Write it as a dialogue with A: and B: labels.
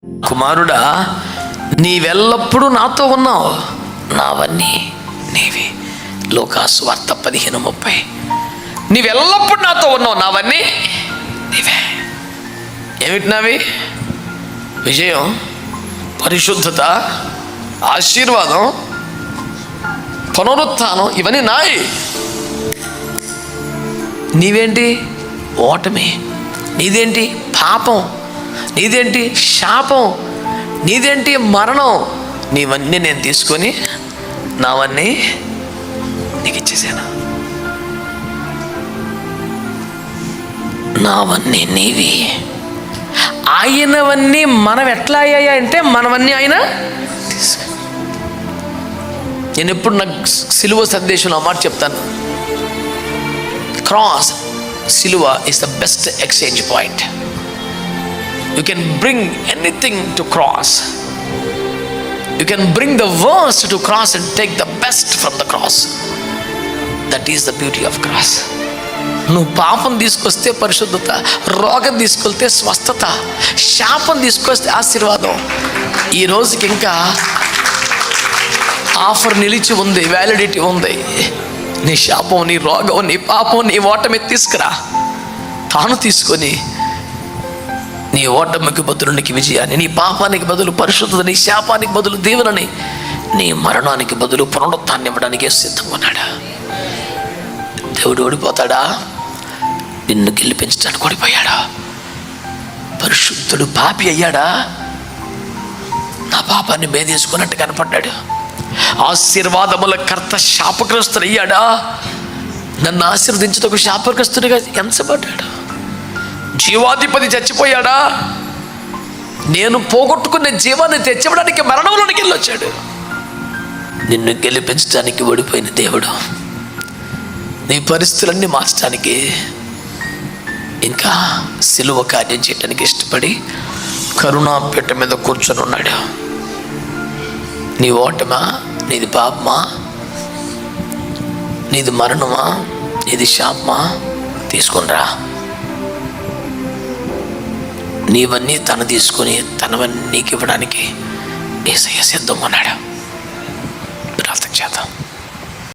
A: కుమారుడా, నీవెల్లప్పుడూ నాతో ఉన్నావు, నావన్నీ నీవి. లూకాసు వార్త 15:30. నీవెల్లప్పుడు నాతో ఉన్నావు, నావన్నీ నీవే. ఏమిటి నావి? విజయం, పరిశుద్ధత, ఆశీర్వాదం, పునరుత్థానం, ఇవన్నీ నాయి. నీవేంటి? ఓటమి. నీదేంటి? పాపం. నీదేంటి? శాపం. నీదేంటి? మరణం. నీవన్నీ నేను తీసుకొని నావన్నీ నీకు ఇచ్చేసాను. నావన్నీ నీవి. ఆయనవన్నీ మనం ఎట్లా అయ్యాయి అంటే మనవన్నీ ఆయన. నేను ఎప్పుడు నాకు సిలువ సందేశంలో మాట చెప్తాను, క్రాస్, సిలువ is the best exchange point. You can bring anything to cross. You can bring the worst to cross and take the best from the cross. That is the beauty of cross. నువ్వు పాపం తీసుకొస్తే పరిశుద్ధత, రోగం తీసుకొస్తే స్వస్థత, శాపం తీసుకొస్తే ఆశీర్వాదం. ఈ రోజుకి ఇంకా ఆఫర్ నిలిచి ఉంది, వ్యాలిడిటీ ఉంది. నీ శాపం, నీ రోగం, నీ పాపం, నీ ఓటమి తీసుకురా. తాను తీసుకొని నీ ఓటమికి బదులు నీకు విజయాన్ని, నీ పాపానికి బదులు పరిశుద్ధత, నీ శాపానికి బదులు దీవెనని, నీ మరణానికి బదులు పునరుత్థాన్ని ఇవ్వడానికి సిద్ధంగా ఉన్నాడు. దేవుడు ఓడిపోతాడా? నిన్ను గెలిపించడానికి ఓడిపోయాడా? పరిశుద్ధుడు పాపి అయ్యాడా? నా పాపాన్ని భేదేసుకున్నట్టు కనపడ్డాడు. ఆశీర్వాదముల కర్త శాపగ్రస్తుడు అయ్యాడా? నన్ను ఆశీర్వదించుటకు శాపగ్రస్తుడిగా ఎంచబడ్డాడు. జీవాధిపతి చచ్చిపోయాడా? నేను పోగొట్టుకున్న జీవాన్ని తెచ్చివ్వడానికి మరణంలోనికి వెళ్ళొచ్చాడు. నిన్ను గెలిపించడానికి ఓడిపోయిన దేవుడు నీ పరిస్థితులన్నీ మార్చడానికి, ఇంకా సిలువ కార్యం చేయడానికి ఇష్టపడి కరుణాపీఠ మీద కూర్చొని ఉన్నాడు. నీ ఓటమా? నీది పాపమా? నీది మరణమా? నీది శాపమా? తీసుకునిరా. నీవన్నీ తను తీసుకొని తనవన్నీ నీకు ఇవ్వడానికి యేసయ్య సిద్ధంగా ఉన్నాడు. ప్రార్థన చేద్దాం.